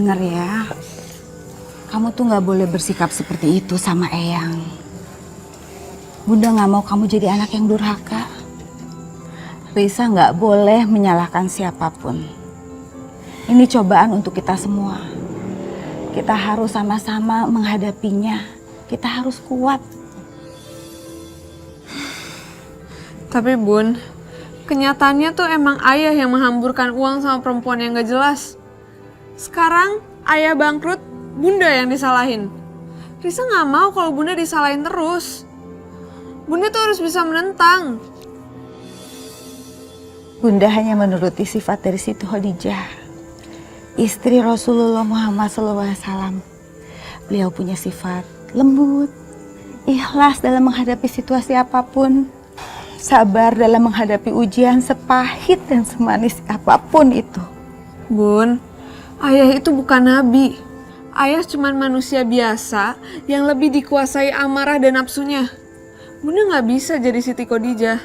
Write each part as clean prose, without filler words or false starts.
Dengar ya, kamu tuh gak boleh bersikap seperti itu sama Eyang. Bunda gak mau kamu jadi anak yang durhaka. Risa gak boleh menyalahkan siapapun. Ini cobaan untuk kita semua. Kita harus sama-sama menghadapinya. Kita harus kuat. Tapi Bun, kenyataannya tuh emang ayah yang menghamburkan uang sama perempuan yang gak jelas. Sekarang ayah bangkrut, Bunda yang disalahin. Risa gak mau kalau Bunda disalahin terus. Bunda tuh harus bisa menentang. Bunda hanya menuruti sifat dari Siti Khadijah, istri Rasulullah Muhammad SAW. Beliau punya sifat lembut, ikhlas dalam menghadapi situasi apapun, sabar dalam menghadapi ujian sepahit dan semanis apapun itu. Bun, ayah itu bukan nabi. Ayah cuma manusia biasa yang lebih dikuasai amarah dan nafsunya. Bunda gak bisa jadi Siti Khadijah.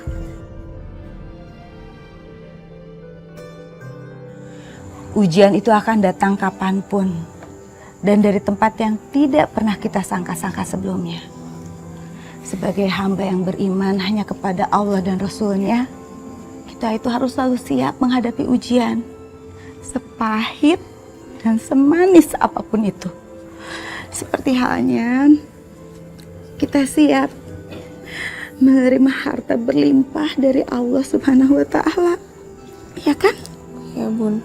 Ujian itu akan datang kapanpun dan dari tempat yang tidak pernah kita sangka-sangka sebelumnya. Sebagai hamba yang beriman hanya kepada Allah dan Rasul-Nya, kita itu harus selalu siap menghadapi ujian. Sepahit dan semanis apapun itu. Seperti halnya kita siap menerima harta berlimpah dari Allah Subhanahu wa Ta'ala. Ya kan? Ya Bun.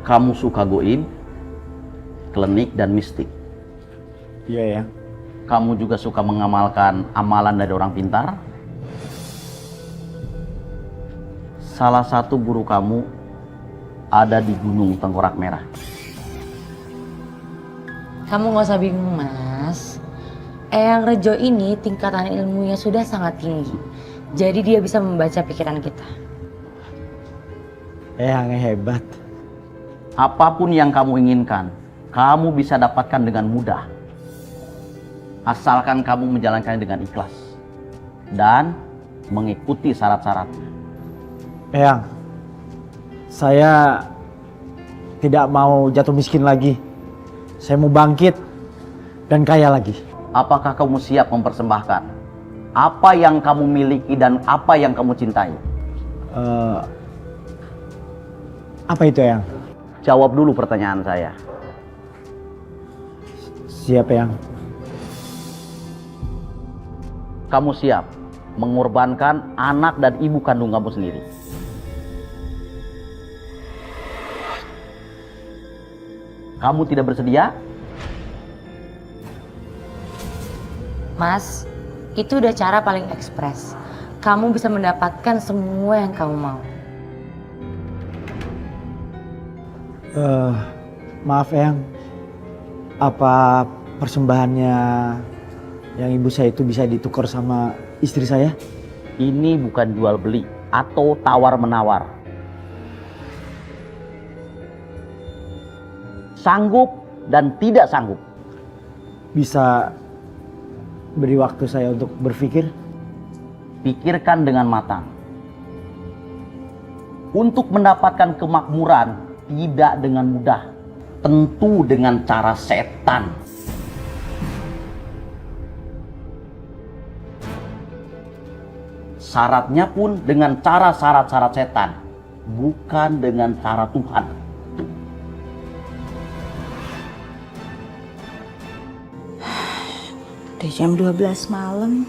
Kamu suka goib, klinik, dan mistik. Iya ya. Kamu juga suka mengamalkan amalan dari orang pintar. Salah satu guru kamu ada di Gunung Tengkorak Merah. Kamu gak usah bingung, Mas. Eyang Rejo ini tingkatan ilmunya sudah sangat tinggi. Jadi dia bisa membaca pikiran kita. Eyangnya hebat. Apapun yang kamu inginkan, kamu bisa dapatkan dengan mudah. Asalkan kamu menjalankannya dengan ikhlas dan mengikuti syarat-syarat. Eyang, saya tidak mau jatuh miskin lagi. Saya mau bangkit dan kaya lagi. Apakah kamu siap mempersembahkan apa yang kamu miliki dan apa yang kamu cintai? Apa itu, Eyang? Jawab dulu pertanyaan saya. Siap, Eyang. Kamu siap mengorbankan anak dan ibu kandung kamu sendiri? Kamu tidak bersedia? Mas, itu udah cara paling ekspres. Kamu bisa mendapatkan semua yang kamu mau. Maaf, Eyang. Apa persembahannya yang ibu saya itu bisa ditukar sama istri saya? Ini bukan jual beli atau tawar menawar. Sanggup dan tidak sanggup. Bisa beri waktu saya untuk berpikir? Pikirkan dengan matang. Untuk mendapatkan kemakmuran tidak dengan mudah, tentu dengan cara setan. Syaratnya pun dengan cara syarat-syarat setan, bukan dengan cara Tuhan. Udah jam 12 malam.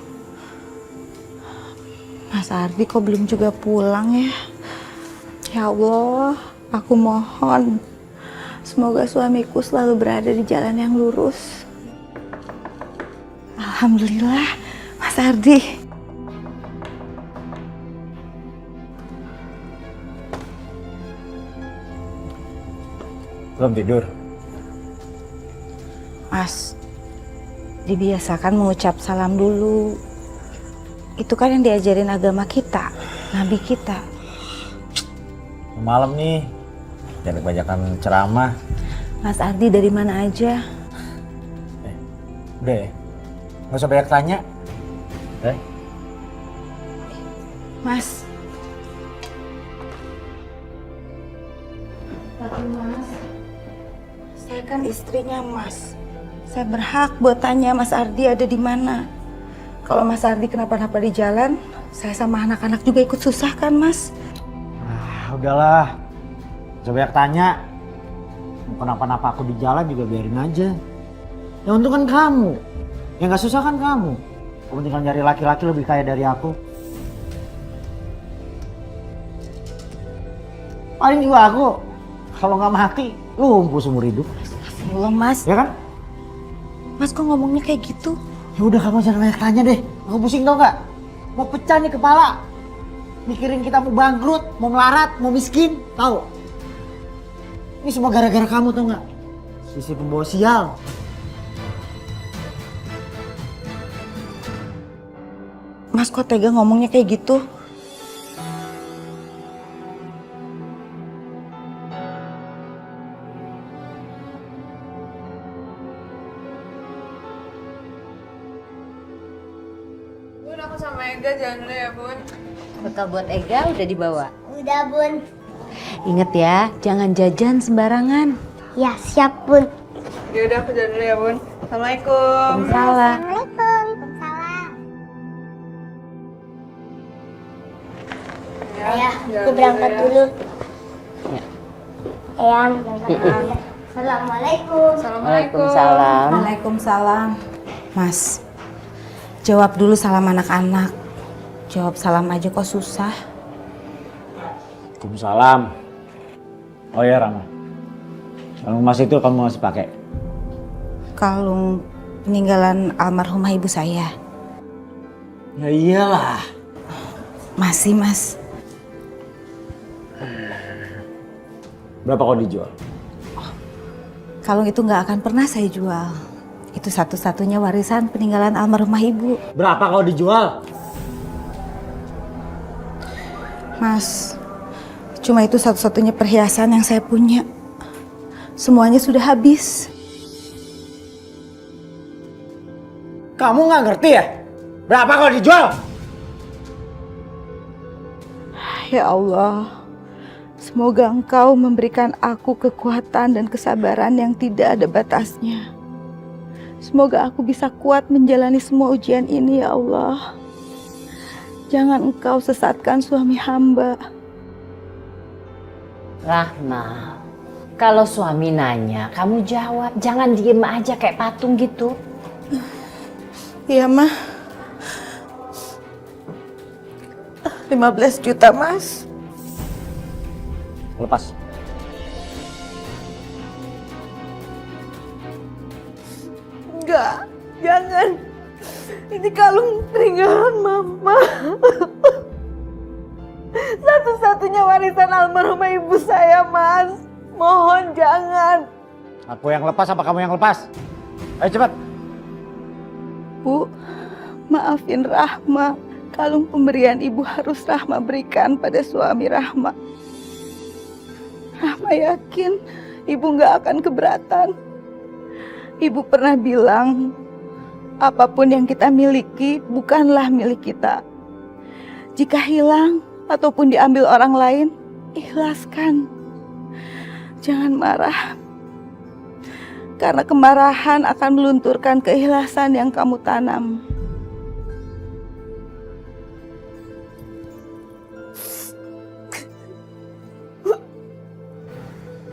Mas Ardi kok belum juga pulang ya? Ya Allah, aku mohon semoga suamiku selalu berada di jalan yang lurus. Alhamdulillah, Mas Ardi. Belum tidur? Mas, dibiasakan mengucap salam dulu. Itu kan yang diajarin agama kita, nabi kita. Malam nih, jangan kebanyakan ceramah. Mas Ardi dari mana aja? Udah ya, nggak usah banyak tanya. Mas, Tapi Mas, saya kan istrinya Mas. Saya berhak buat tanya Mas Ardi ada di mana. Kalau Mas Ardi kenapa-napa di jalan, saya sama anak-anak juga ikut susah kan Mas? Udahlah, coba banyak tanya. Mau kenapa-napa aku di jalan juga biarin aja. Yang untung kan kamu, yang gak susah kan kamu. Kamu tinggal nyari laki-laki lebih kaya dari aku. Paling juga aku, kalau nggak mati, lumpuh seumur hidup. Allah Mas, Ya kan? Mas kok ngomongnya kayak gitu? Ya udah kamu jangan banyak tanya deh. Aku pusing tau nggak? Mau pecah nih kepala. Mikirin kita mau bangkrut, mau melarat, mau miskin, tahu? Ini semua gara-gara kamu tau nggak? Sisi pembawa sial. Mas kok tega ngomongnya kayak gitu? Bun, aku sama Ega jalan dulu ya, Bun. Bekal buat Ega udah dibawa. Udah Bun. Ingat ya, jangan jajan sembarangan. Ya siap Bun. Ya udah aku jalan dulu ya, Bun. Assalamualaikum. Salah. Assalamualaikum. Salam. Ayah, aku berangkat dulu. Eyang, Assalamualaikum. Waalaikumsalam. Waalaikumsalam. Mas, jawab dulu salam anak-anak. Jawab salam aja kok susah. Waalaikumsalam. Oh ya Rama, kalung emas itu kamu masih pakai? Kalung peninggalan almarhumah ibu saya. Ya iyalah. Masih Mas. Berapa kau dijual? Kalung itu nggak akan pernah saya jual. Itu satu-satunya warisan peninggalan almarhumah ibu. Berapa kau dijual? Mas, cuma itu satu-satunya perhiasan yang saya punya. Semuanya sudah habis. Kamu nggak ngerti ya? Berapa kau dijual? Ya Allah, semoga Engkau memberikan aku kekuatan dan kesabaran yang tidak ada batasnya. Semoga aku bisa kuat menjalani semua ujian ini ya Allah. Jangan Engkau sesatkan suami hamba. Rahma, kalau suami nanya, kamu jawab. Jangan diem aja kayak patung gitu. Iya mah. 15 juta Mas. Lepas. Enggak, jangan. Ini kalung peninggalan mama. Satu-satunya warisan almarhumah ibu saya, Mas. Mohon jangan. Aku yang lepas apa kamu yang lepas? Ayo cepat. Bu, maafin Rahma. Kalung pemberian ibu harus Rahma berikan pada suami Rahma. Rahma yakin ibu gak akan keberatan. Ibu pernah bilang, apapun yang kita miliki bukanlah milik kita. Jika hilang ataupun diambil orang lain, ikhlaskan. Jangan marah. Karena kemarahan akan melunturkan keikhlasan yang kamu tanam.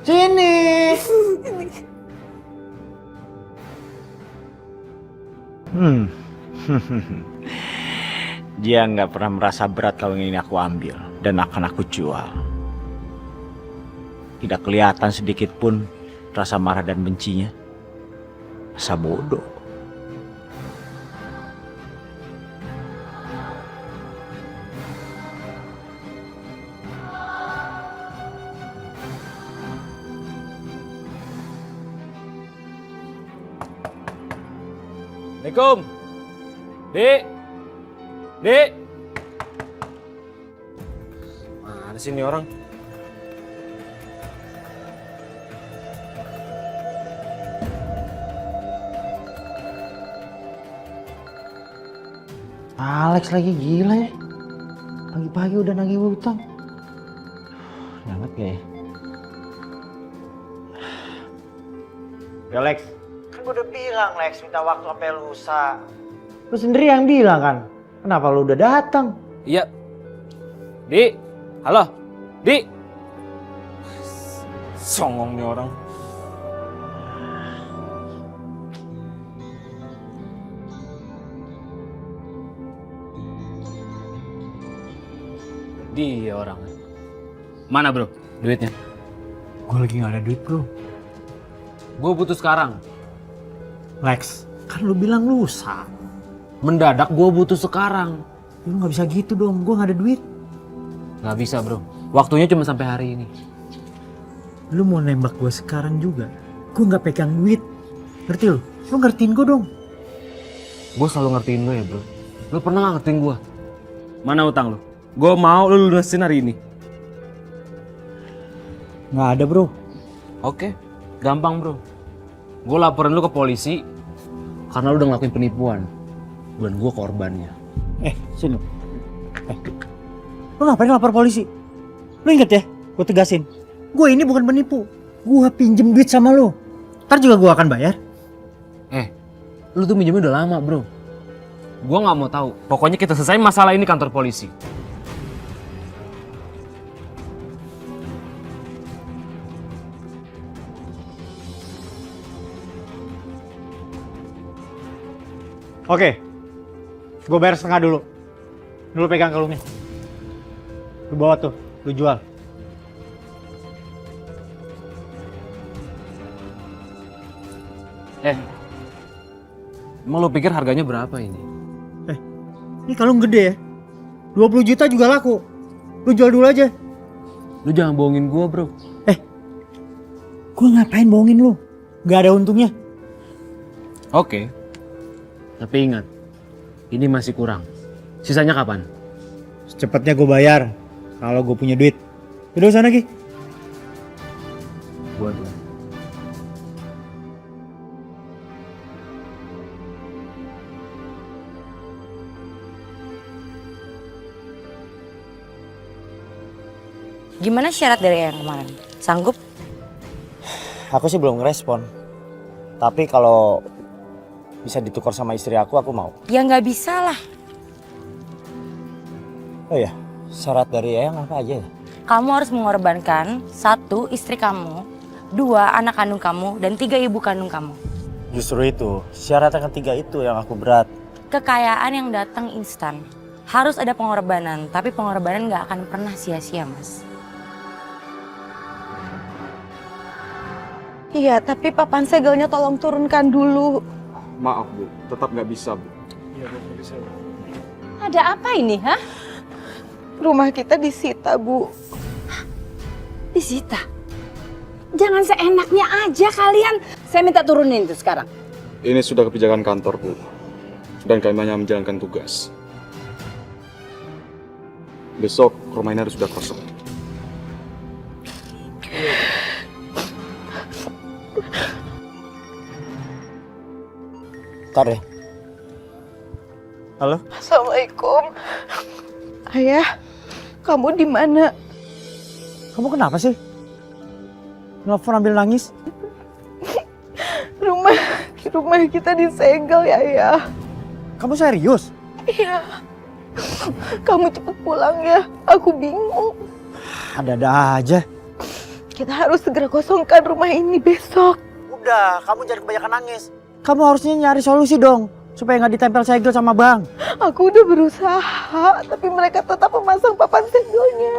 Sini. Dia nggak pernah merasa berat kalau ini aku ambil dan akan aku jual. Tidak kelihatan sedikit pun rasa marah dan bencinya. Rasa bodoh. Assalamualaikum. Dek. Dek. Mana sih ini orang? Alex lagi gila ya. Pagi-pagi udah nagih utang. Banget gak ya? Ya Lex, Kan gue udah bilang Lex minta waktu sampai lusa. Lu sendiri yang bilang kan. Kenapa lu udah datang? Iya. Di, halo, Di. Songong nih orang. Dia orang. Mana bro, duitnya? Gue lagi gak ada duit bro. Gue butuh sekarang. Lex, kan lu bilang lusa. Mendadak gue butuh sekarang. Lu gak bisa gitu dong, gue gak ada duit. Gak bisa bro, waktunya cuma sampai hari ini. Lu mau nembak gue sekarang juga. Gue gak pegang duit. Ngerti lu? Lu ngertiin gue dong. Gue selalu ngertiin lo ya bro. Lo pernah gak ngertiin gue? Mana utang lo? Gue mau lo lunasin hari ini. Gak ada bro. Oke, gampang bro. Gue laporin lo ke polisi karena lo udah ngelakuin penipuan. Dan gue korbannya. Sini. Lu ngapain lapor polisi? Lu inget ya, gue tegasin. Gue ini bukan penipu. Gue pinjem duit sama lu. Ntar juga gue akan bayar. Lo tuh minjemnya udah lama bro. Gue gak mau tahu. Pokoknya kita selesai masalah ini kantor polisi. Oke. Gue bayar setengah dulu. Lu pegang kalungnya. Lu bawa tuh, lu jual. Emang lo pikir harganya berapa ini? Ini kalung gede ya. 20 juta juga laku. Lu jual dulu aja. Lo jangan bohongin gue bro. Gue ngapain bohongin lu? Gak ada untungnya. Oke. Tapi ingat, ini masih kurang. Sisanya kapan? Secepatnya gue bayar. Kalau gue punya duit. Udah sana Ki. Gue dulu. Gimana syarat dari yang kemarin? Sanggup? Aku sih belum ngerespon. Tapi kalau bisa ditukar sama istri aku mau. Ya nggak bisa lah. Oh ya, syarat dari Eyang apa aja ya? Kamu harus mengorbankan 1, istri kamu, 2, anak kandung kamu, dan 3, ibu kandung kamu. Justru itu, syarat yang ketiga itu yang aku berat. Kekayaan yang datang instan. Harus ada pengorbanan, tapi pengorbanan nggak akan pernah sia-sia, Mas. Iya, tapi papan segelnya tolong turunkan dulu. Maaf Bu, tetap nggak bisa Bu. Ada apa ini, hah? Rumah kita disita, Bu. Disita? Jangan seenaknya aja kalian. Saya minta turunin itu sekarang. Ini sudah kebijakan kantor Bu, dan kami hanya menjalankan tugas. Besok rumah ini harus sudah kosong. Ntar ya. Halo? Assalamualaikum. Ayah, kamu di mana? Kamu kenapa sih? Nelfon ambil nangis? Rumah kita disegel ya, Ayah. Kamu serius? Iya. Kamu cepet pulang ya. Aku bingung. Ada-ada aja. Kita harus segera kosongkan rumah ini besok. Udah, kamu jangan kebanyakan nangis. Kamu harusnya nyari solusi dong, supaya nggak ditempel segel sama bank. Aku udah berusaha, tapi mereka tetap memasang papan segelnya.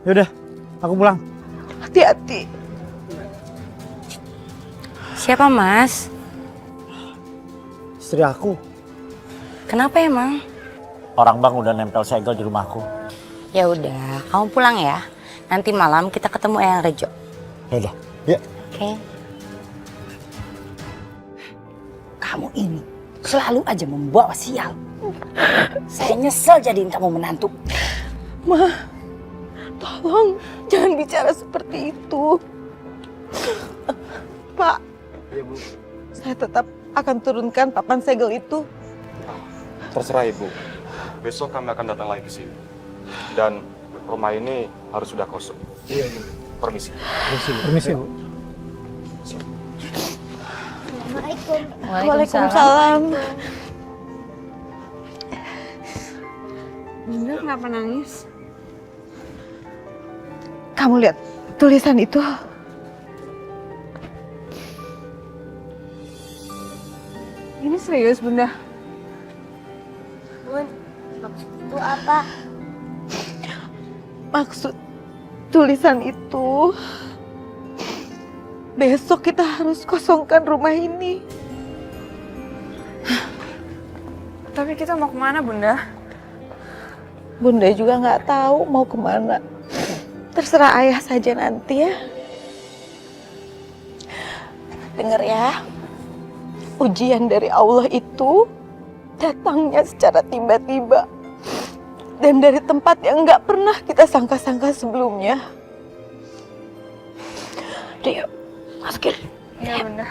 Yaudah, aku pulang. Hati-hati. Siapa, Mas? Istri aku. Kenapa emang? Orang bank udah nempel segel di rumahku. Ya udah, kamu pulang ya. Nanti malam kita ketemu Eyang Rejo. Yaudah, yuk. Oke. Kamu ini selalu aja membawa sial. Saya nyesel jadiin kamu menantu. Ma, tolong jangan bicara seperti itu. Pak, saya tetap akan turunkan papan segel itu. Terserah Ibu. Besok kami akan datang lagi ke sini. Dan rumah ini harus sudah kosong. Iya. Permisi. Permisi, Bu. Assalamualaikum. Waalaikumsalam. Bunda kenapa nangis? Kamu lihat tulisan itu? Ini serius Bunda? Bun, maksud itu apa? Maksud tulisan itu, besok kita harus kosongkan rumah ini. Tapi kita mau kemana Bunda? Bunda juga nggak tahu mau kemana. Terserah ayah saja nanti ya. Dengar ya, ujian dari Allah itu datangnya secara tiba-tiba dan dari tempat yang nggak pernah kita sangka-sangka sebelumnya. Dia masukin. Iya Bunda.